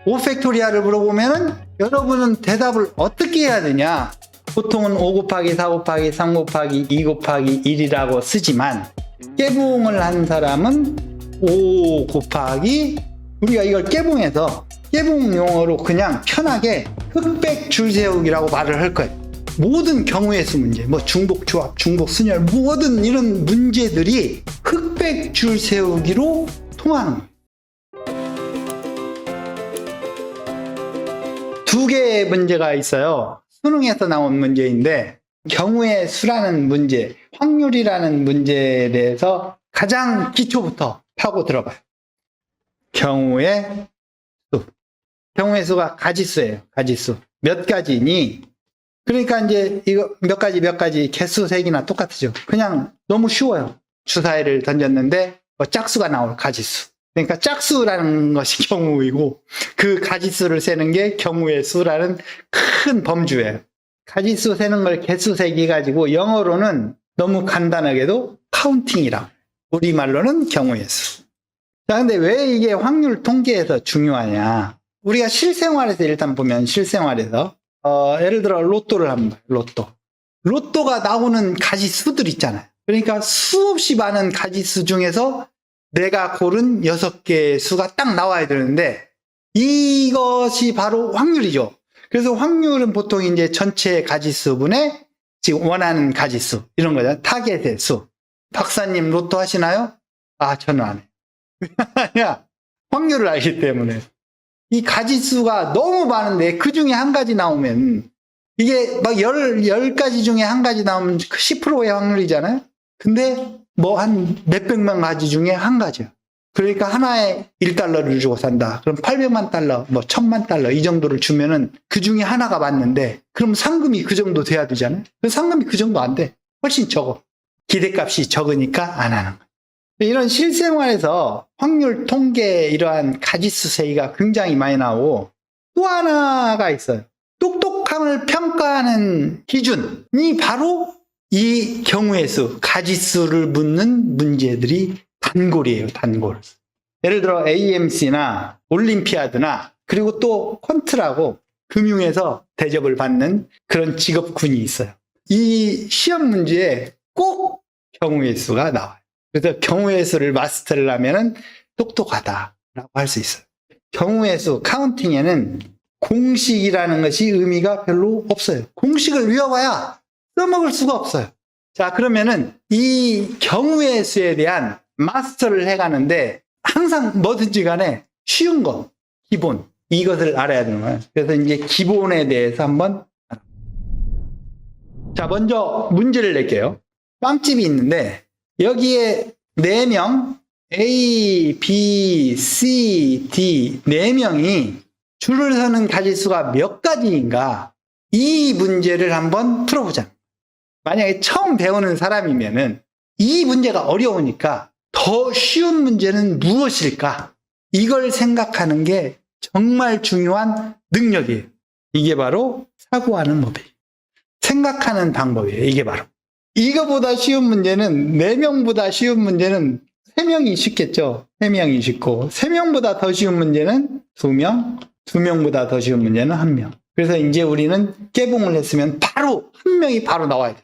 5팩토리얼을 물어보면은 여러분은 대답을 어떻게 해야 되냐? 보통은 5 곱하기 4 곱하기 3 곱하기 2 곱하기 1이라고 쓰지만 깨붕을 한 사람은 5 곱하기 우리가 이걸 깨붕해서 깨붕 용어로 그냥 편하게 흑백 줄 세우기라고 말을 할 거예요. 모든 경우의 수 문제, 뭐 중복 조합, 중복 순열, 모든 이런 문제들이 흑백 줄 세우기로 통하는 거예요. 두 개의 문제가 있어요. 수능에서 나온 문제인데 경우의 수라는 문제, 확률이라는 문제에 대해서 가장 기초부터 파고 들어봐요. 경우의 수. 경우의 수가 가지수예요. 가지수. 몇 가지니? 그러니까 이제 이거 몇 가지 개수 색이나 똑같죠. 그냥 너무 쉬워요. 주사위를 던졌는데 짝수가 나올 가지수. 그러니까 짝수라는 것이 경우이고 그 가지수를 세는 게 경우의 수라는 큰 범주예요. 가지수 세는 걸 개수 세기 가지고 영어로는 너무 간단하게도 카운팅이라고. 우리말로는 경우의 수. 자, 근데 왜 이게 확률 통계에서 중요하냐? 우리가 실생활에서 일단 보면 실생활에서 예를 들어 로또를 한번 봐요. 로또가 나오는 가지수들 있잖아요. 그러니까 수없이 많은 가지수 중에서 내가 고른 6개의 수가 딱 나와야 되는데 이것이 바로 확률이죠. 그래서 확률은 보통 이제 전체 가지수분의 지금 원하는 가지수 이런 거잖아요. 타겟의 수. 박사님 로또 하시나요? 아, 저는 안 해요. 아니야. 확률을 알기 때문에. 이 가지수가 너무 많은데 그 중에 한 가지 나오면 이게 막 10가지 중에 한 가지 나오면 10%의 확률이잖아요. 근데 뭐 한 몇백만 가지 중에 한 가지야. 그러니까 하나에 1달러를 주고 산다. 그럼 800만 달러, 뭐 1000만 달러 이 정도를 주면은 그 중에 하나가 맞는데 그럼 상금이 그 정도 돼야 되잖아요. 그 상금이 그 정도 안 돼. 훨씬 적어. 기대값이 적으니까 안 하는 거야. 이런 실생활에서 확률 통계 이러한 가지수 세기가 굉장히 많이 나오고 또 하나가 있어요. 똑똑함을 평가하는 기준이 바로 이 경우의 수, 가지수를 묻는 문제들이 단골이에요, 단골. 예를 들어 AMC나 올림피아드나 그리고 또 퀀트라고 금융에서 대접을 받는 그런 직업군이 있어요. 이 시험 문제에 꼭 경우의 수가 나와요. 그래서 경우의 수를 마스터를 하면은 똑똑하다라고 할 수 있어요. 경우의 수, 카운팅에는 공식이라는 것이 의미가 별로 없어요. 공식을 외워봐야 써먹을 수가 없어요. 자, 그러면은 이 경우의 수에 대한 마스터를 해가는데 항상 뭐든지 간에 쉬운 거, 기본, 이것을 알아야 되는 거예요. 그래서 이제 기본에 대해서 한번 자, 먼저 문제를 낼게요. 빵집이 있는데 여기에 4명 A, B, C, D 4명이 줄을 서는 가지수가 몇 가지인가 이 문제를 한번 풀어보자. 만약에 처음 배우는 사람이면은 이 문제가 어려우니까 더 쉬운 문제는 무엇일까? 이걸 생각하는 게 정말 중요한 능력이에요. 이게 바로 사고하는 법이에요. 생각하는 방법이에요. 이게 바로. 이거보다 쉬운 문제는 4명보다 쉬운 문제는 3명이 쉽겠죠. 3명이 쉽고 3명보다 더 쉬운 문제는 2명, 2명보다 더 쉬운 문제는 1명. 그래서 이제 우리는 깨봉을 했으면 바로 1명이 바로 나와야 돼요.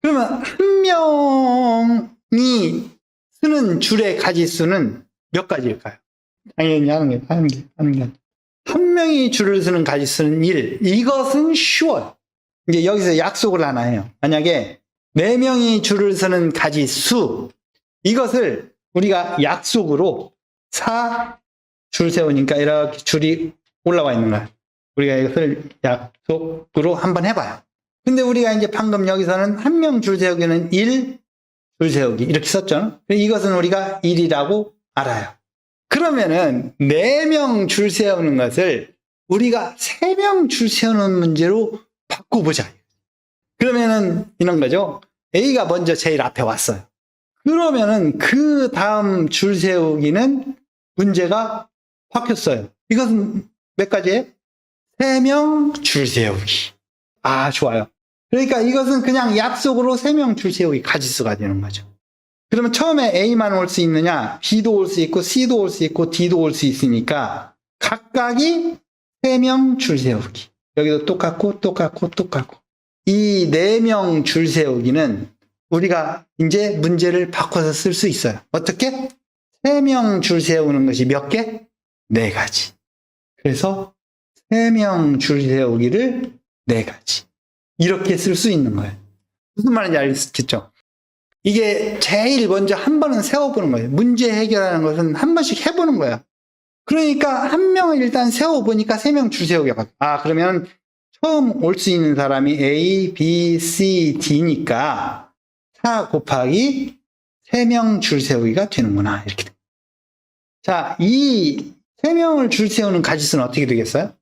그러면 1명이 쓰는 줄의 가지수는 몇 가지일까요? 당연히 하는 게. 1명이 줄을 쓰는 가지수는 1. 이것은 쉬워요. 이제 여기서 약속을 하나 해요. 만약에 4명이 줄을 서는 가지수, 이것을 우리가 약속으로 4 줄 세우니까 이렇게 줄이 올라와 있는 거예요. 우리가 이것을 약속으로 한번 해봐요. 근데 우리가 이제 방금 여기서는 1명 줄 세우기는 1 줄 세우기 이렇게 썼죠. 이것은 우리가 1이라고 알아요. 그러면은 4명 줄 세우는 것을 우리가 3명 줄 세우는 문제로 바꿔보자. 그러면은 이런 거죠. A가 먼저 제일 앞에 왔어요. 그러면은 그 다음 줄 세우기는 문제가 바뀌었어요. 이것은 몇 가지예요? 3명 줄 세우기. 아, 좋아요. 그러니까 이것은 그냥 약속으로 3명 줄 세우기 가지수가 되는 거죠. 그러면 처음에 A만 올 수 있느냐? B도 올 수 있고 C도 올 수 있고 D도 올 수 있으니까 각각이 3명 줄 세우기. 여기도 똑같고 똑같고 똑같고. 이 4명 줄 세우기는 우리가 이제 문제를 바꿔서 쓸 수 있어요. 어떻게? 3명 줄 세우는 것이 몇 개? 4가지. 그래서 3명 줄 세우기를 4가지. 이렇게 쓸 수 있는 거예요. 무슨 말인지 알겠죠? 이게 제일 먼저 한 번은 세워보는 거예요. 문제 해결하는 것은 한 번씩 해보는 거예요. 그러니까 한 명을 일단 세워보니까 3명 줄 세우기가 바뀌어요. 아, 그러면 처음 올 수 있는 사람이 A, B, C, D니까 4 곱하기 3명 줄 세우기가 되는구나. 이렇게. 자, 이 3명을 줄 세우는 가지수는 어떻게 되겠어요?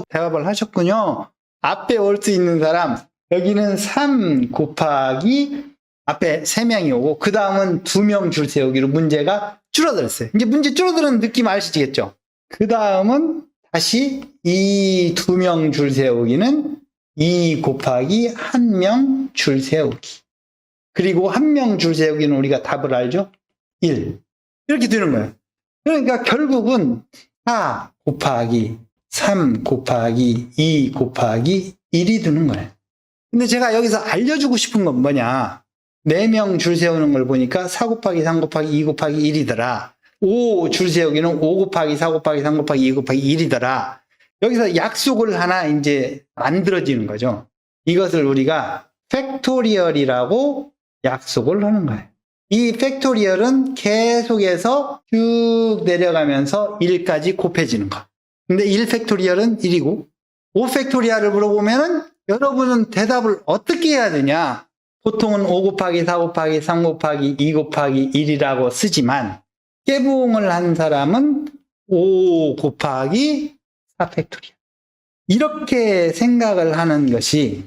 대답을 하셨군요. 앞에 올 수 있는 사람, 여기는 3 곱하기 앞에 3명이 오고, 그 다음은 2명 줄 세우기로 문제가 줄어들었어요. 이제 문제 줄어드는 느낌 아시겠죠? 그 다음은 다시 이 2명 줄 세우기는 2 곱하기 1명 줄 세우기. 그리고 1명 줄 세우기는 우리가 답을 알죠? 1. 이렇게 되는 거예요. 그러니까 결국은 4 곱하기 3 곱하기 2 곱하기 1이 되는 거예요. 근데 제가 여기서 알려주고 싶은 건 뭐냐? 4명 줄 세우는 걸 보니까 4 곱하기 3 곱하기 2 곱하기 1이더라. 5 줄 세우기는 5 곱하기 4 곱하기 3 곱하기 2 곱하기 1이더라. 여기서 약속을 하나 이제 만들어지는 거죠. 이것을 우리가 팩토리얼이라고 약속을 하는 거예요. 이 팩토리얼은 계속해서 쭉 내려가면서 1까지 곱해지는 거. 근데 1 팩토리얼은 1이고 5 팩토리얼을 물어보면은 여러분은 대답을 어떻게 해야 되냐? 보통은 5 곱하기 4 곱하기 3 곱하기 2 곱하기 1이라고 쓰지만 깨부응을 한 사람은 5 곱하기 4 팩토리얼. 이렇게 생각을 하는 것이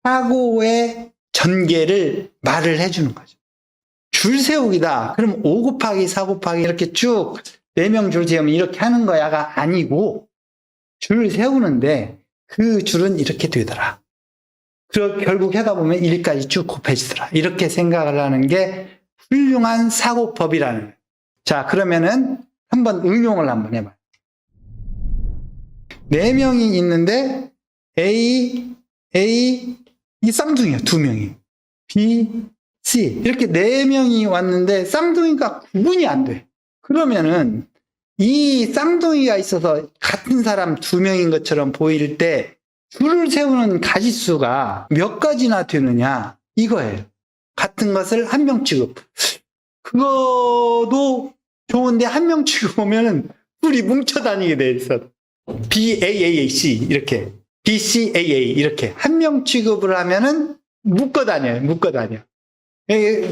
사고의 전개를 말을 해주는 거죠. 줄 세우기다. 그럼 5 곱하기 4 곱하기 이렇게 쭉 4명 줄 세우면 이렇게 하는 거야가 아니고 줄 세우는데 그 줄은 이렇게 되더라. 결국 하다 보면 1까지 쭉 곱해지더라. 이렇게 생각을 하는 게 훌륭한 사고법이라는 거예요. 자, 그러면은 한번 응용을 한번 해봐요. 4명이 있는데 A, 이 쌍둥이야, 2명이. B, C. 이렇게 4명이 왔는데 쌍둥이가 구분이 안 돼. 그러면은 이 쌍둥이가 있어서 같은 사람 2명인 것처럼 보일 때 줄을 세우는 가지수가 몇 가지나 되느냐 이거예요. 같은 것을 1명 취급. 그거도 좋은데 1명 취급 오면은 둘이 뭉쳐 다니게 돼 있어. BAAC 이렇게 BCAA 이렇게 1명 취급을 하면은 묶어 다녀요.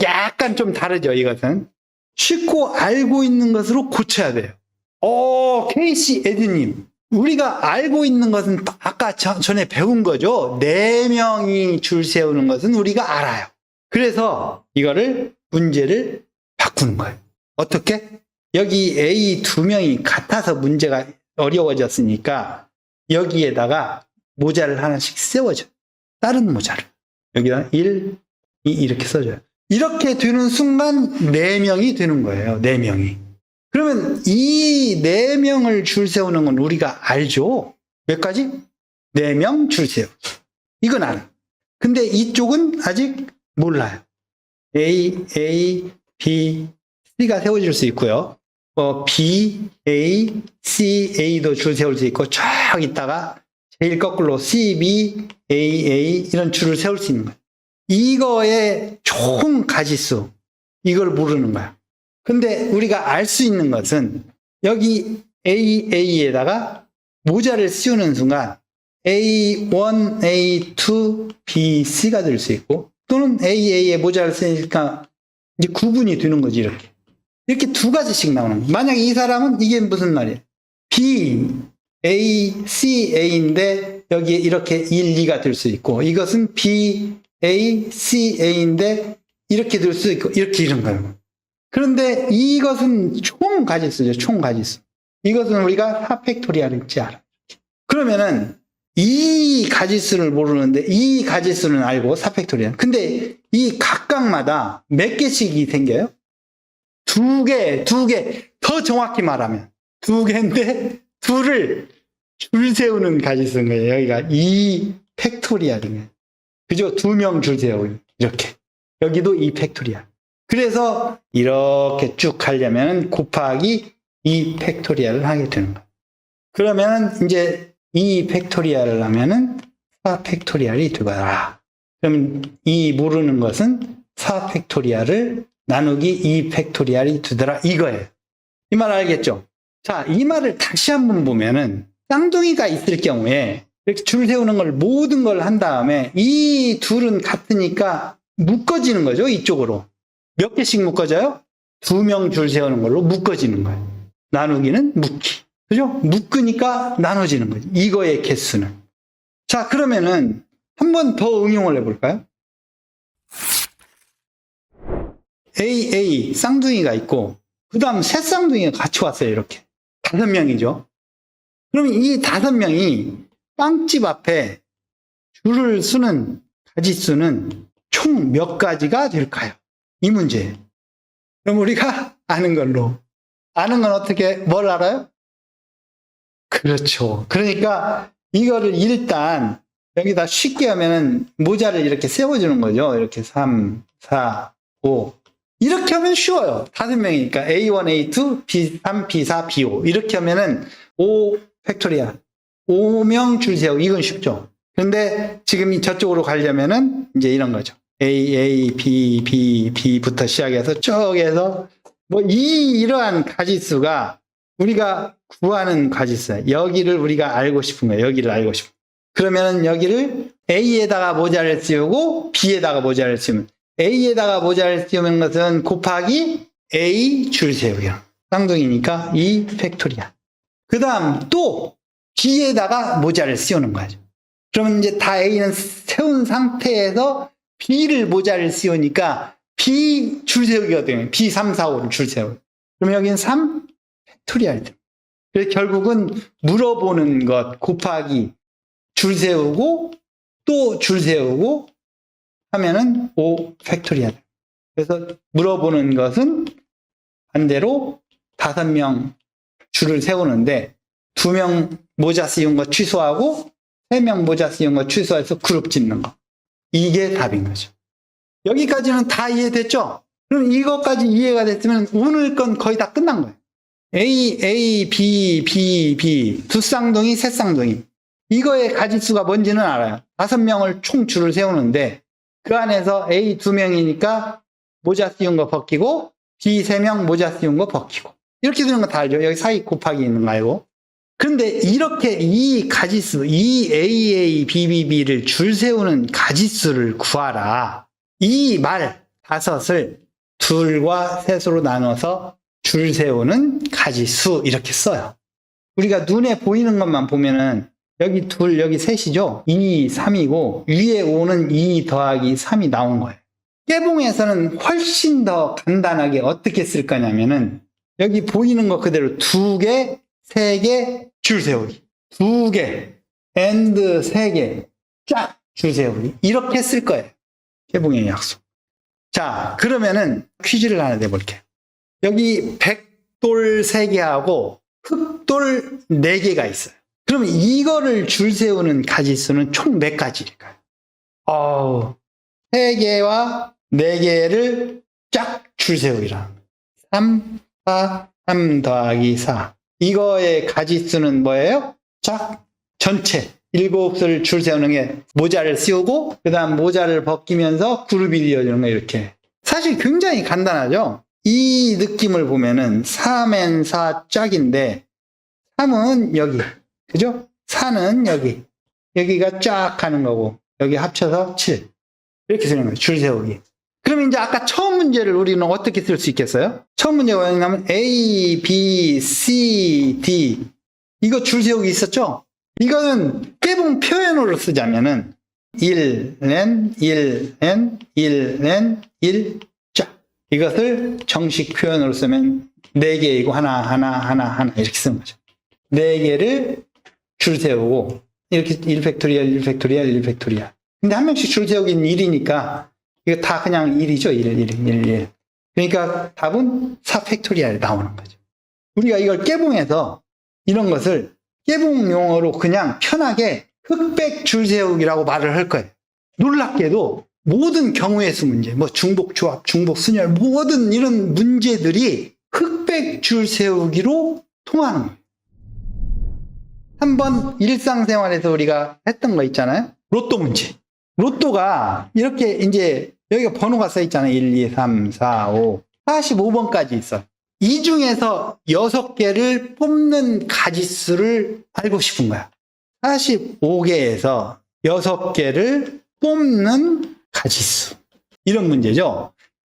약간 좀 다르죠. 이것은 쉽고 알고 있는 것으로 고쳐야 돼요. 케이시 에드님, 우리가 알고 있는 것은 아까 전에 배운 거죠. 4명이 줄 세우는 것은 우리가 알아요. 그래서 이거를 문제를 바꾸는 거예요. 어떻게? 여기 A 2명이 같아서 문제가 어려워졌으니까 여기에다가 모자를 하나씩 세워줘요. 다른 모자를. 여기다 1, 2 이렇게 써줘요. 이렇게 되는 순간 4명이 되는 거예요. 4명이. 그러면 이 4명을 줄 세우는 건 우리가 알죠? 몇 가지? 4명 줄 세우기. 이건 알아. 근데 이쪽은 아직 몰라요. A, B, C가 세워질 수 있고요. B, A, C, A도 줄 세울 수 있고 쫙 있다가 제일 거꾸로 C, B, A 이런 줄을 세울 수 있는 거예요. 이거의 총 가지수, 이걸 모르는 거야. 근데 우리가 알 수 있는 것은 여기 AA에다가 모자를 씌우는 순간 A1, A2, B, C가 될 수 있고 또는 AA에 모자를 쓰니까 이제 구분이 되는 거지 이렇게. 이렇게 2가지씩 나오는 거야. 만약에 이 사람은 이게 무슨 말이에요? B, A, C, A인데 여기에 이렇게 1, 2가 될 수 있고 이것은 B, A, C, A인데 이렇게 될 수 있고 이렇게 이런 거예요. 그런데 이것은 총 가지수죠. 총 가지수. 이것은 우리가 4팩토리얼인지 알아. 그러면은 이 가지수를 모르는데 이 가지수는 알고 4팩토리얼. 근데 이 각각마다 몇 개씩이 생겨요? 2개. 더 정확히 말하면 두 개인데 둘을 줄 세우는 가지수인 거예요. 여기가 2 팩토리얼인 거예요. 그죠? 2명 줄 세우고 이렇게. 여기도 2 팩토리얼. 그래서 이렇게 쭉 가려면 곱하기 2 팩토리얼을 하게 되는 거예요. 그러면 이제 2 팩토리얼을 하면은 4 팩토리얼이 되거라. 그러면 이 모르는 것은 4 팩토리얼을 나누기 2 팩토리얼이 되더라 이거예요. 이 말 알겠죠? 자, 이 말을 다시 한번 보면은 쌍둥이가 있을 경우에 이렇게 줄 세우는 걸 모든 걸 한 다음에 이 둘은 같으니까 묶어지는 거죠. 이쪽으로. 몇 개씩 묶어져요? 2명 줄 세우는 걸로 묶어지는 거예요. 나누기는 묶기. 그죠? 묶으니까 나눠지는 거죠. 이거의 개수는. 자, 그러면은 한 번 더 응용을 해볼까요? A 쌍둥이가 있고 그 다음 새 쌍둥이가 같이 왔어요. 이렇게 5명이죠. 그러면 이 5명이 빵집 앞에 줄을 서는 가지수는 총 몇 가지가 될까요? 이 문제예요. 그럼 우리가 아는 걸로. 아는 건 어떻게 뭘 알아요? 그렇죠. 그러니까 이거를 일단 여기다 쉽게 하면은 모자를 이렇게 세워주는 거죠. 이렇게 3, 4, 5. 이렇게 하면 쉬워요. 5명이니까 A1, A2, B3, B4, B5. 이렇게 하면은 5 팩토리얼. 5명 줄 세우고 이건 쉽죠. 근데 지금 저쪽으로 가려면은 이제 이런 거죠. A, B, B, B부터 시작해서 쭉 해서 뭐 이러한 가지수가 우리가 구하는 가지수예요. 여기를 우리가 알고 싶은 거예요. 여기를 알고 싶은 거예요. 그러면은 여기를 A에다가 모자를 씌우고 B에다가 모자를 씌우면 A에다가 모자를 씌우는 것은 곱하기 A 줄 세우기요. 쌍둥이니까 2 팩토리얼. 그 다음 또 B에다가 모자를 씌우는 거죠. 그러면 이제 다 A는 세운 상태에서 B를 모자를 씌우니까 B 줄 세우기가 되면 B 3, 4, 5를 줄 세우고. 그럼 여기는 3 팩토리얼. 그래서 결국은 물어보는 것 곱하기 줄 세우고 또 줄 세우고 하면은 5 팩토리얼. 그래서 물어보는 것은 반대로 5명 줄을 세우는데 2명 모자 씌운 거 취소하고 3명 모자 씌운 거 취소해서 그룹 짓는 거. 이게 답인 거죠. 여기까지는 다 이해됐죠? 그럼 이것까지 이해가 됐으면 오늘 건 거의 다 끝난 거예요. A, B, B. 두 쌍둥이, 세 쌍둥이. 이거의 가지수가 뭔지는 알아요. 5명을 총 줄을 세우는데 그 안에서 A 2명이니까 모자 씌운 거 벗기고 B 3명 모자 씌운 거 벗기고 이렇게 되는 거 다 알죠. 여기 사이 곱하기 있는 거 알고. 근데 이렇게 이 가지수, 이 AA, BB를 줄 세우는 가지수를 구하라. 이 말 5을 둘과 셋으로 나눠서 줄 세우는 가지수 이렇게 써요. 우리가 눈에 보이는 것만 보면은 여기 둘, 여기 셋이죠. 2, 3이고 위에 5는 2 더하기 3이 나온 거예요. 깨봉에서는 훨씬 더 간단하게 어떻게 쓸 거냐면은 여기 보이는 것 그대로 2개, 3개 줄 세우기. 2개, and 3개 쫙 줄 세우기. 이렇게 쓸 거예요. 깨봉의 약속. 자, 그러면은 퀴즈를 하나 내볼게요. 여기 백돌 3개하고 흑돌 4개가 있어요. 그러면 이거를 줄 세우는 가지수는 총 몇 가지일까요? 3개와 4개를 쫙 줄 세우기라. 3, 4, 3 더하기 4. 이거의 가지수는 뭐예요? 쫙 전체 7을 줄 세우는 게 모자를 씌우고 그 다음 모자를 벗기면서 그룹이 이어지는 거 이렇게. 사실 굉장히 간단하죠? 이 느낌을 보면은 3엔 4 짝인데 3은 여기. 그죠? 4는 여기. 여기가 쫙 가는 거고 여기 합쳐서 7. 이렇게 쓰는 거예요. 줄 세우기. 그럼 이제 아까 처음 문제를 우리는 어떻게 쓸 수 있겠어요? 처음 문제가 뭐냐면 A, B, C, D 이거 줄 세우기 있었죠? 이거는 깨봉 표현으로 쓰자면은 1는 1는 1는 1 쫙. 이것을 정식 표현으로 쓰면 4개이고 하나 이렇게 쓰는 거죠. 4개를 줄 세우고 이렇게 1팩토리얼 1팩토리얼 1팩토리얼. 근데 한 명씩 줄 세우기는 1이니까 이거 다 그냥 1이죠. 1. 그러니까 답은 4팩토리얼 나오는 거죠. 우리가 이걸 깨봉해서 이런 것을 깨봉 용어로 그냥 편하게 흑백 줄 세우기라고 말을 할 거예요. 놀랍게도 모든 경우의 수 문제, 뭐 중복 조합, 중복 순열, 모든 이런 문제들이 흑백 줄 세우기로 통하는 거예요. 한번 일상생활에서 우리가 했던 거 있잖아요. 로또 문제. 로또가 이렇게 이제 여기가 번호가 써 있잖아요. 1, 2, 3, 4, 5, 45번까지 있어. 이 중에서 6개를 뽑는 가지수를 알고 싶은 거야. 45개에서 6개를 뽑는 가지수. 이런 문제죠.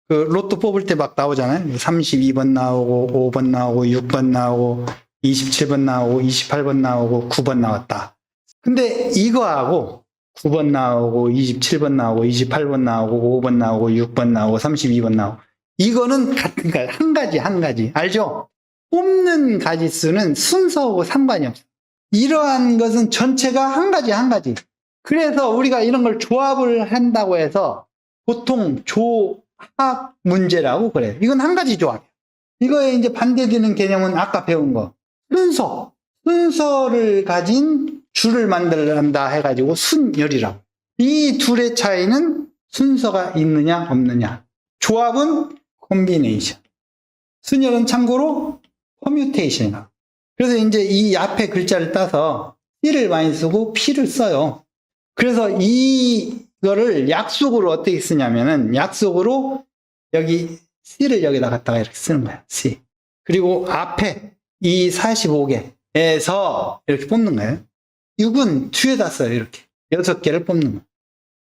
그 로또 뽑을 때 막 나오잖아요. 32번 나오고 5번 나오고 6번 나오고 27번 나오고 28번 나오고 9번 나왔다. 근데 이거하고 9번 나오고 27번 나오고 28번 나오고 5번 나오고 6번 나오고 32번 나오고 이거는 같은 거야. 한 가지 알죠? 뽑는 가지수는 순서하고 상관이 없어. 이러한 것은 전체가 한 가지. 그래서 우리가 이런 걸 조합을 한다고 해서 보통 조합 문제라고 그래요. 이건 한 가지 조합이에요. 이거에 이제 반대되는 개념은 아까 배운 거. 순서를 가진 줄을 만들란다 해가지고 순열이라고. 이 둘의 차이는 순서가 있느냐 없느냐. 조합은 콤비네이션. 순열은 참고로 퍼뮤테이션이라고. 그래서 이제 이 앞에 글자를 따서 C를 많이 쓰고 P를 써요. 그래서 이거를 약속으로 어떻게 쓰냐면은 약속으로 여기 C를 여기다 갖다가 이렇게 쓰는 거야. C. 그리고 앞에 이 45개에서 이렇게 뽑는 거예요. 6은 뒤에다 써요. 이렇게 6개를 뽑는 거예요.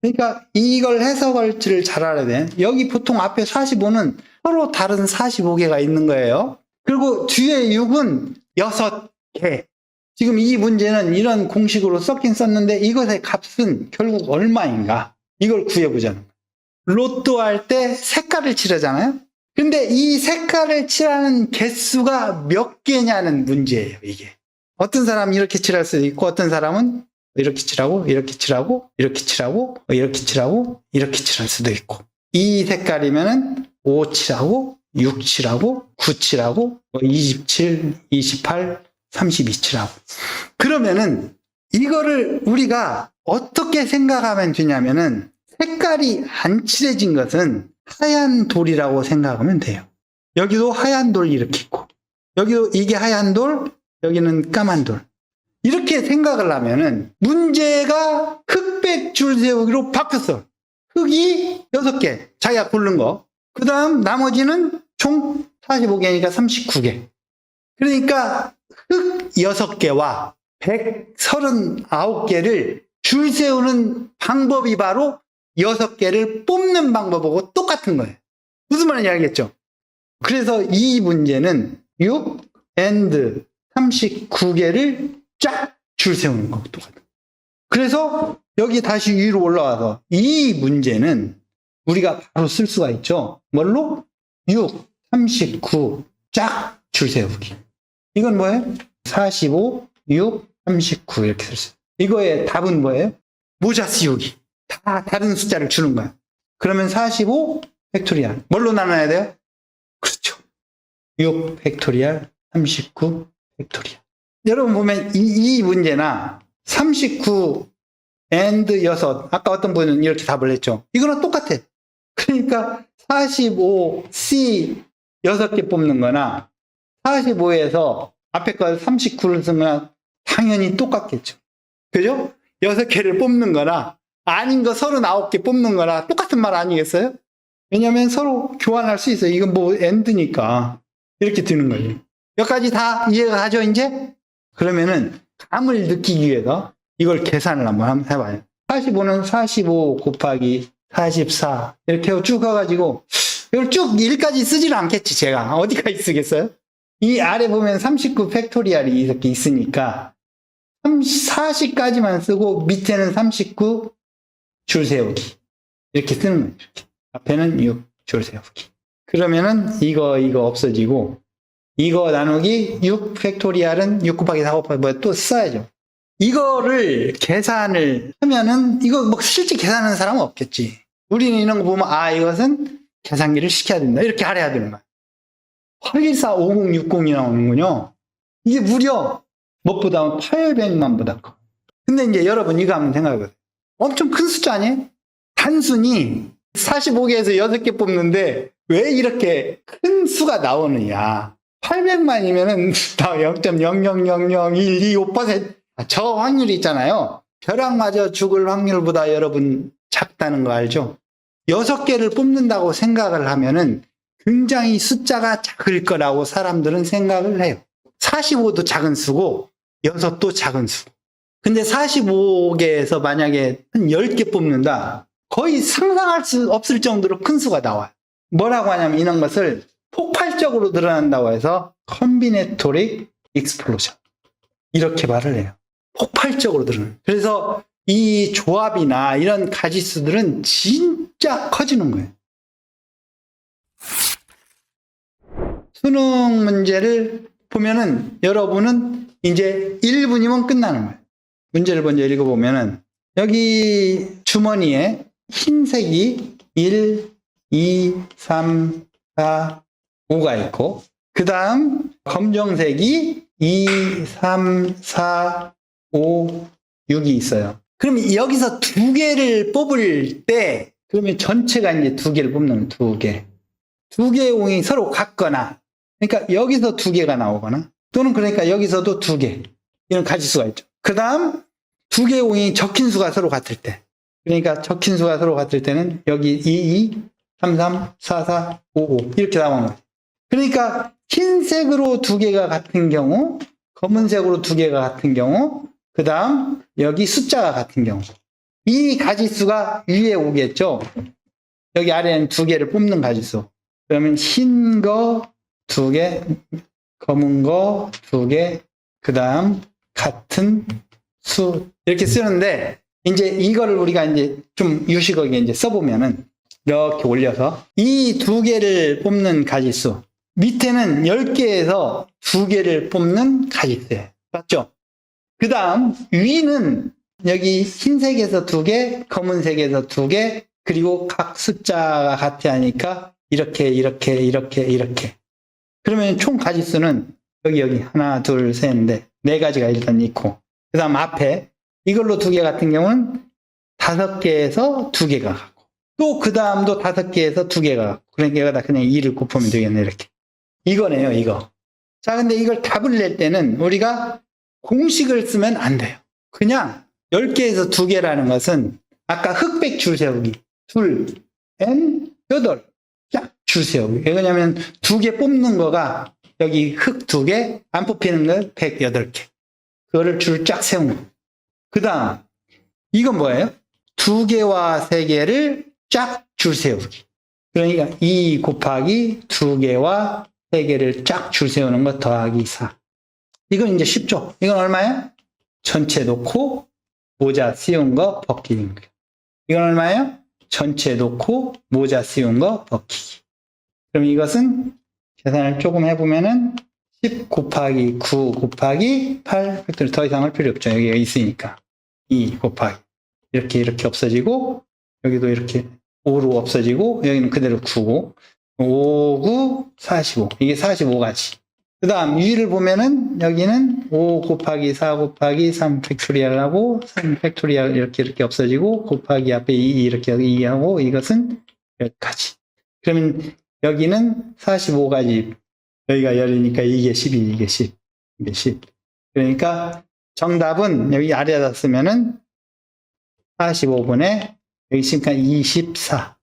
그러니까 이걸 해석을 잘 알아야 돼. 여기 보통 앞에 45는 서로 다른 45개가 있는 거예요. 그리고 뒤에 6은 6개. 지금 이 문제는 이런 공식으로 썼긴 썼는데 이것의 값은 결국 얼마인가? 이걸 구해보자는 거예요. 로또 할 때 색깔을 칠하잖아요. 근데 이 색깔을 칠하는 개수가 몇 개냐는 문제예요, 이게. 어떤 사람은 이렇게 칠할 수도 있고, 어떤 사람은 이렇게 칠하고, 이렇게 칠하고, 이렇게 칠하고, 이렇게 칠하고, 이렇게 칠할 수도 있고. 이 색깔이면은 5 칠하고, 6 칠하고, 9 칠하고, 27, 28, 32 칠하고. 그러면은 이거를 우리가 어떻게 생각하면 되냐면은 색깔이 안 칠해진 것은 하얀 돌이라고 생각하면 돼요. 여기도 하얀 돌이 이렇게 있고, 여기도 이게 하얀 돌, 여기는 까만 돌. 이렇게 생각을 하면은 문제가 흑백 줄 세우기로 바뀌었어. 흑이 6개, 자기가 고른 거. 그 다음 나머지는 총 45개니까 39개. 그러니까 흑 6개와 139개를 줄 세우는 방법이 바로 6개를 뽑는 방법하고 똑같은 거예요. 무슨 말인지 알겠죠? 그래서 이 문제는 6 and 39개를 쫙 줄 세우는 거고 똑같아요. 그래서 여기 다시 위로 올라와서 이 문제는 우리가 바로 쓸 수가 있죠. 뭘로? 6, 39 쫙 줄 세우기. 이건 뭐예요? 45, 6, 39 이렇게 쓸 수 있어요. 이거의 답은 뭐예요? 모자 씌우기. 다 다른 숫자를 주는 거야. 그러면 45 팩토리얼. 뭘로 나눠야 돼요? 그렇죠. 6 팩토리얼, 39 팩토리얼. 여러분 보면 이 문제나 39 and 6, 아까 어떤 분은 이렇게 답을 했죠. 이거랑 똑같아. 그러니까 45C 6개 뽑는 거나 45에서 앞에 거 39를 쓰면 당연히 똑같겠죠. 그죠? 6개를 뽑는 거나 아닌 거 39개 뽑는 거나 똑같은 말 아니겠어요? 왜냐면 서로 교환할 수 있어요. 이건 뭐 end니까 이렇게 되는 거예요. 여기까지 다 이해가 가죠, 이제? 그러면은 감을 느끼기 위해서 이걸 계산을 한번 해봐요. 45는 45 곱하기 44 이렇게 쭉 가가지고 이걸 쭉 1까지 쓰지는 않겠지, 제가. 어디까지 쓰겠어요? 이 아래 보면 39 팩토리얼이 이렇게 있으니까 40까지만 쓰고 밑에는 39 줄 세우기 이렇게 쓰는 거예요. 앞에는 6 줄 세우기. 그러면은 이거 없어지고 이거 나누기 6 팩토리얼은 6 곱하기 4 곱하기 뭐 또 써야죠. 이거를 계산을 하면은 이거 뭐 실제 계산하는 사람은 없겠지. 우리는 이런 거 보면 아 이것은 계산기를 시켜야 된다 이렇게 알아야 되는 거야. 814 5060이 나오는군요. 이게 무려 무엇보다 800만 보다 커. 근데 이제 여러분 이거 한번 생각해보세요. 엄청 큰 숫자 아니에요? 단순히 45개에서 6개 뽑는데 왜 이렇게 큰 수가 나오느냐. 800만이면은 0.0000125%. 저 확률이 있잖아요. 벼락맞아 죽을 확률보다 여러분 작다는 거 알죠? 6개를 뽑는다고 생각을 하면은 굉장히 숫자가 작을 거라고 사람들은 생각을 해요. 45도 작은 수고 6도 작은 수. 근데 45개에서 만약에 한 10개 뽑는다. 거의 상상할 수 없을 정도로 큰 수가 나와요. 뭐라고 하냐면 이런 것을 폭발적으로 드러난다고 해서 컴비네토릭 익스플로전. 이렇게 말을 해요. 폭발적으로 드러나요. 그래서 이 조합이나 이런 가지수들은 진짜 커지는 거예요. 수능 문제를 보면은 여러분은 이제 1분이면 끝나는 거예요. 문제를 먼저 읽어보면은 여기 주머니에 흰색이 1, 2, 3, 4, 5가 있고 그 다음 검정색이 2, 3, 4, 5, 6이 있어요. 그럼 여기서 2개를 뽑을 때 그러면 전체가 이제 2개를 뽑는 2개. 2개의 공이 서로 같거나 그러니까 여기서 2개가 나오거나 또는 그러니까 여기서도 2개 이런 가지수가 있죠. 그 다음 2개의 공이 적힌 수가 서로 같을 때 그러니까 적힌 수가 서로 같을 때는 여기 2, 2, 3, 3, 4, 4, 5, 5 이렇게 나오는 거예요. 그러니까 흰색으로 2개가 같은 경우 검은색으로 2개가 같은 경우 그 다음 여기 숫자가 같은 경우 이 가지수가 위에 오겠죠. 여기 아래에는 2개를 뽑는 가지수. 그러면 흰 거 2개, 검은 거 2개, 그 다음 같은 수 이렇게 쓰는데 이제 이거를 우리가 이제 좀 유식하게 이제 써보면은 이렇게 올려서 이 2개를 뽑는 가지수 밑에는 10개에서 2개를 뽑는 가지수예요. 맞죠? 그 다음 위는 여기 흰색에서 2개, 검은색에서 2개 그리고 각 숫자가 같아 하니까 이렇게 그러면 총 가지수는 여기 하나 둘 셋 넷 4가지가 일단 있고 그 다음 앞에 이걸로 2개 같은 경우는 5개에서 2개가 같고 또 그 다음도 5개에서 2개가 같고 그러니까 여기다 그냥 2를 곱하면 되겠네. 이렇게 이거네요. 이거. 자 근데 이걸 답을 낼 때는 우리가 공식을 쓰면 안 돼요. 그냥 10개에서 2개라는 것은 아까 흑백 줄 세우기 둘, n, 8 쫙 줄 세우기. 왜냐면 2개 뽑는 거가 여기 흑 2개 안 뽑히는 건 108개 그거를 줄 쫙 세운 거. 그 다음 이건 뭐예요? 2개와 3개를 쫙 줄 세우기. 그러니까 2 곱하기 2개와 3개를 쫙 줄 세우는 거 더하기 4. 이건 이제 쉽죠? 이건 얼마예요? 전체 놓고 모자 씌운 거 벗기는 거예요. 이건 얼마예요? 전체 놓고 모자 씌운 거 벗기기. 그럼 이것은 계산을 조금 해보면은 10 곱하기 9 곱하기 8 더 이상 할 필요 없죠. 여기가 있으니까 2 곱하기 이렇게 없어지고 여기도 이렇게 5로 없어지고 여기는 그대로 9고 5, 9, 45 이게 45가지. 그 다음 위를 보면은 여기는 5 곱하기 4 곱하기 3 팩토리얼하고 3 팩토리얼 이렇게 없어지고 곱하기 앞에 2 이렇게 2하고 이것은 10가지. 그러면 여기는 45가지 여기가 10이니까 이게 10이 이게 10 이게 10. 그러니까 정답은 여기 아래에다 쓰면은 45분의 여기 있으니까 24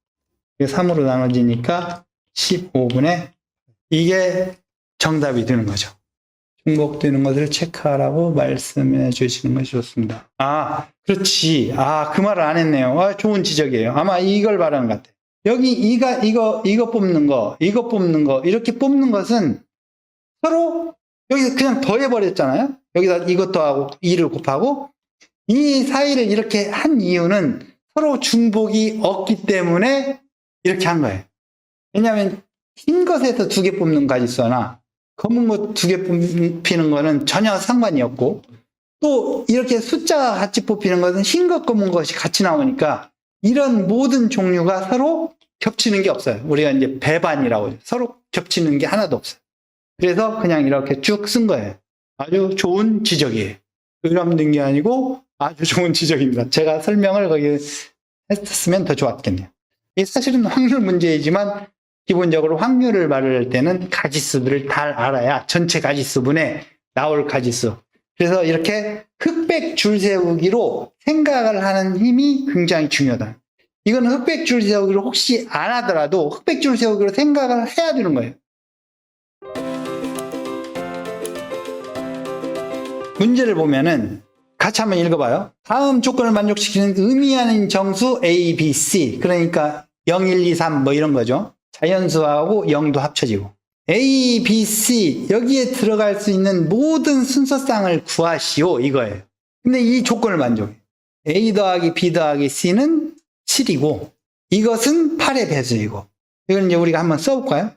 이게 3으로 나눠지니까 15분의 이게 정답이 되는 거죠. 중복되는 것을 체크하라고 말씀해 주시는 것이 좋습니다. 아, 그렇지. 아, 그 말을 안 했네요. 아, 좋은 지적이에요. 아마 이걸 말하는 것 같아요. 여기 이거 뽑는 거, 이거 뽑는 거, 이렇게 뽑는 것은 서로 여기서 그냥 더해버렸잖아요. 여기다 이것도 하고 2를 곱하고 이 사이를 이렇게 한 이유는 서로 중복이 없기 때문에 이렇게 한 거예요. 왜냐하면 흰 것에서 2개 뽑는 가지수나 검은 것 2개 뽑히는 거는 전혀 상관이 없고 또 이렇게 숫자가 같이 뽑히는 것은 흰 것 검은 것이 같이 나오니까 이런 모든 종류가 서로 겹치는 게 없어요. 우리가 이제 배반이라고 해요. 서로 겹치는 게 하나도 없어요. 그래서 그냥 이렇게 쭉 쓴 거예요. 아주 좋은 지적이에요. 의람된 게 아니고 아주 좋은 지적입니다. 제가 설명을 거기 했으면 더 좋았겠네요. 이 사실은 확률 문제이지만 기본적으로 확률을 말할 때는 가지수들을 잘 알아야 전체 가지수분에 나올 가지수. 그래서 이렇게 흑백 줄 세우기로 생각을 하는 힘이 굉장히 중요하다. 이건 흑백 줄 세우기로 혹시 안 하더라도 흑백 줄 세우기로 생각을 해야 되는 거예요. 문제를 보면은 같이 한번 읽어봐요. 다음 조건을 만족시키는 의미 아닌 정수 A, B, C. 그러니까 0, 1, 2, 3 뭐 이런 거죠. 자연수하고 0도 합쳐지고. A, B, C 여기에 들어갈 수 있는 모든 순서쌍을 구하시오 이거예요. 근데 이 조건을 만족해. A 더하기 B 더하기 C는 7이고 이것은 8의 배수이고. 이건 이제 우리가 한번 써볼까요?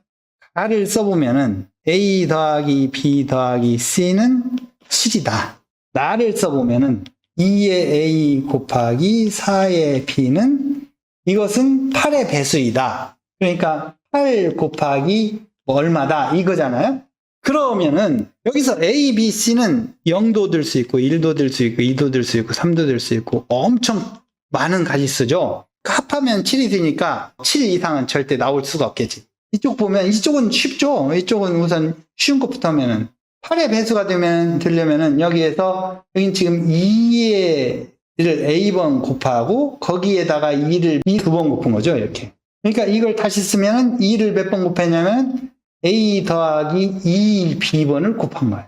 R을 써보면은 A 더하기 B 더하기 C는 7이다. 나를 써보면은 2의 A 곱하기 4의 B는 이것은 8의 배수이다. 그러니까 8 곱하기 얼마다 이거잖아요. 그러면은 여기서 A, B, C는 0도 들 수 있고 1도 들 수 있고 2도 들 수 있고 3도 들 수 있고 엄청 많은 가지수죠. 합하면 7이 되니까 7 이상은 절대 나올 수가 없겠지. 이쪽 보면 이쪽은 쉽죠. 이쪽은 우선 쉬운 것부터 하면은 8의 배수가 되려면은 여기에서 여긴 지금 2의 를 A번 곱하고 거기에다가 2를 B 두 번 곱한 거죠. 이렇게. 그러니까 이걸 다시 쓰면은 2를 몇 번 곱했냐면 A 더하기 2B번을 곱한 거예요.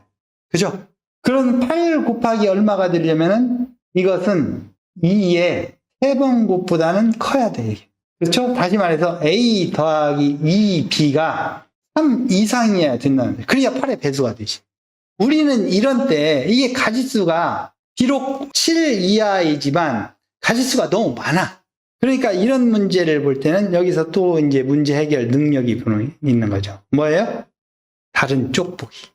그죠? 그럼 8 곱하기 얼마가 되려면은 이것은 2의 3번 곱보다는 커야 돼. 그렇죠? 다시 말해서 A 더하기 2B가 3 이상이어야 된다는 거예요. 그래야 8의 배수가 되지. 우리는 이런 때 이게 가지수가 비록 7 이하이지만 가지수가 너무 많아. 그러니까 이런 문제를 볼 때는 여기서 또 이제 문제 해결 능력이 있는 거죠. 뭐예요? 다른 쪽 보기.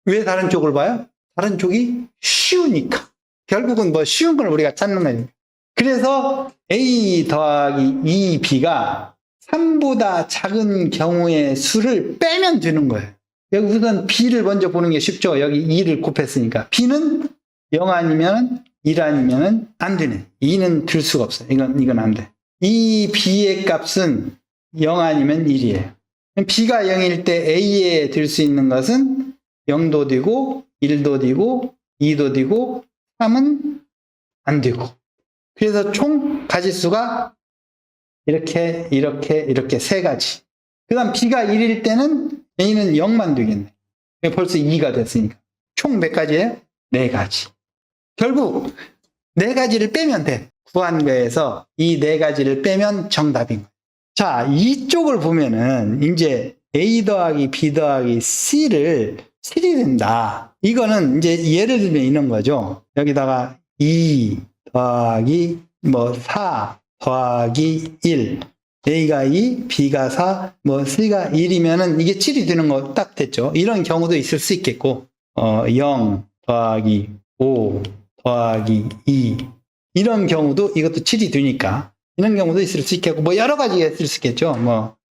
왜 다른 쪽을 봐요? 다른 쪽이 쉬우니까. 결국은 뭐 쉬운 걸 우리가 찾는 거예요. 그래서 A 더하기 2B가 3보다 작은 경우의 수를 빼면 되는 거예요. 여기 우선 B를 먼저 보는 게 쉽죠. 여기 2를 곱했으니까. B는 0 아니면 1 아니면 안 되네. 2는 들 수가 없어요. 이건 안 돼. 이 B의 값은 0 아니면 1이에요. B가 0일 때 A에 들 수 있는 것은 0도 되고 1도 되고 2도 되고 3은 안 되고. 그래서 총 가지수가 이렇게 세 가지. 그 다음 B가 1일 때는 A는 0만 되겠네. 벌써 2가 됐으니까. 총 몇 가지예요? 4가지. 결국 4가지를 빼면 돼. 구한 거에서 이 4가지를 빼면 정답인 거예요. 자, 이쪽을 보면은 이제 A 더하기 B 더하기 C를 7이 된다. 이거는 이제 예를 들면 이런 거죠. 여기다가 2 더하기 4 더하기 1. A가 2, B가 4, C가 1이면은 이게 7이 되는 거 딱 됐죠. 이런 경우도 있을 수 있겠고, 0 더하기 5 더하기 2. 이런 경우도 이것도 7이 되니까, 이런 경우도 있을 수 있겠고, 여러 가지가 있을 수 있겠죠.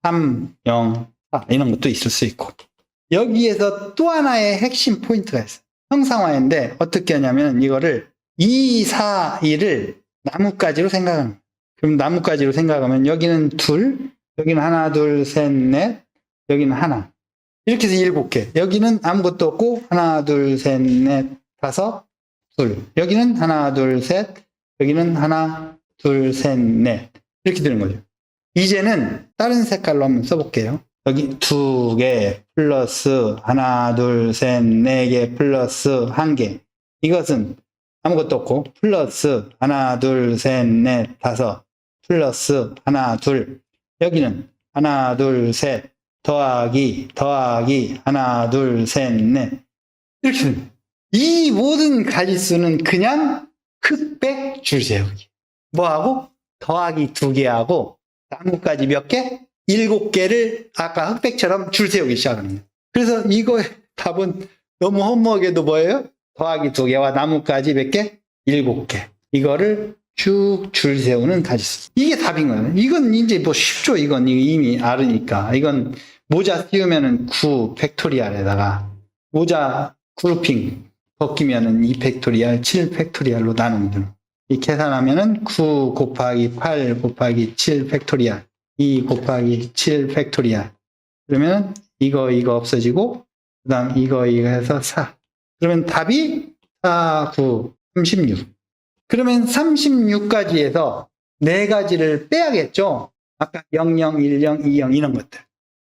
3, 0, 4. 이런 것도 있을 수 있고. 여기에서 또 하나의 핵심 포인트가 있어요. 형상화인데, 어떻게 하냐면, 이거를 2, 4, 1을 나뭇가지로 생각하는 거예요. 그럼 나뭇가지로 생각하면 여기는 둘, 여기는 하나, 둘, 셋, 넷, 여기는 하나. 이렇게 해서 7개. 여기는 아무것도 없고 하나, 둘, 셋, 넷, 다섯, 둘. 여기는 하나, 둘, 셋, 여기는 하나, 둘, 셋, 넷. 이렇게 되는 거죠. 이제는 다른 색깔로 한번 써볼게요. 여기 2개 플러스 하나, 둘, 셋, 4개 플러스 1개. 이것은 아무것도 없고 플러스 하나, 둘, 셋, 넷, 다섯. 플러스 하나, 둘. 여기는 하나, 둘, 셋, 더하기 하나, 둘, 셋, 넷. 이렇게. 이 모든 가지수는 그냥 흑백 줄 세우기. 뭐하고? 더하기 2개하고 나뭇가지 몇 개? 7개를 아까 흑백처럼 줄 세우기 시작하는 거예요. 그래서 이거의 답은 너무 허무하게도 뭐예요? 더하기 2개와 나뭇가지 몇 개? 7개. 이거를 쭉 줄 세우는 가지수. 이게 답인 거예요. 이건 이제 쉽죠. 이건 이미 알으니까. 이건 모자 씌우면은 9 팩토리알에다가 모자 그룹핑 벗기면은 2 팩토리알, 7 팩토리알로 나누면 이 계산하면은 9 곱하기 8 곱하기 7 팩토리알, 2 곱하기 7 팩토리알. 그러면 이거 없어지고 그다음 이거 해서 4. 그러면 답이 4, 9, 36. 그러면 36까지에서 4가지를 빼야겠죠. 아까 00, 10, 20 이런 것들.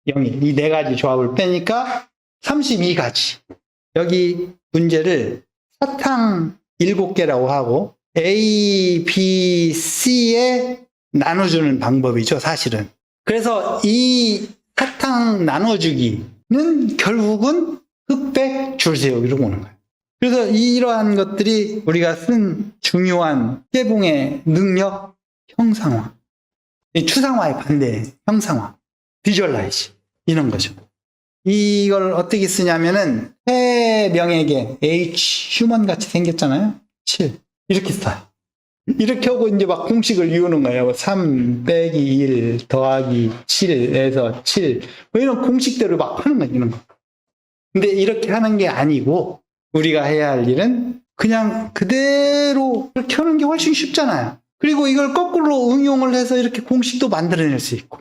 01, 이 4가지 조합을 빼니까 32가지. 여기 문제를 사탕 7개라고 하고 A, B, C에 나눠주는 방법이죠, 사실은. 그래서 이 사탕 나눠주기는 결국은 흑백 줄 세우기로 보는 거예요. 그래서 이러한 것들이 우리가 쓴 중요한 깨봉의 능력 형상화. 추상화의 반대 형상화. 비주얼라이즈. 이런 거죠. 이걸 어떻게 쓰냐면은 해명에게 H 휴먼 같이 생겼잖아요. 7 이렇게 써요. 이렇게 하고 이제 막 공식을 이루는 거예요. 3 빼기 1 더하기 7에서 7 뭐 이런 공식대로 막 하는 거예요. 이런 거. 근데 이렇게 하는 게 아니고 우리가 해야 할 일은 그냥 그대로 이렇게 하는 게 훨씬 쉽잖아요. 그리고 이걸 거꾸로 응용을 해서 이렇게 공식도 만들어낼 수 있고.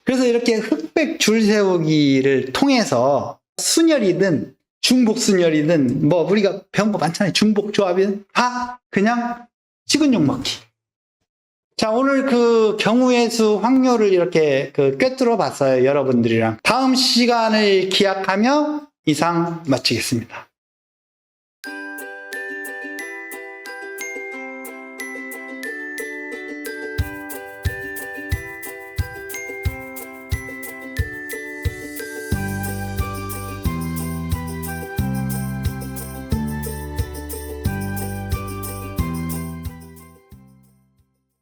그래서 이렇게 흑백 줄 세우기를 통해서 순열이든 중복순열이든 뭐 우리가 배운 거 많잖아요. 중복조합이든 다 그냥 식은 욕 먹기. 자, 오늘 그 경우의 수 확률을 이렇게 꿰뚫어 봤어요. 여러분들이랑. 다음 시간을 기약하며 이상 마치겠습니다.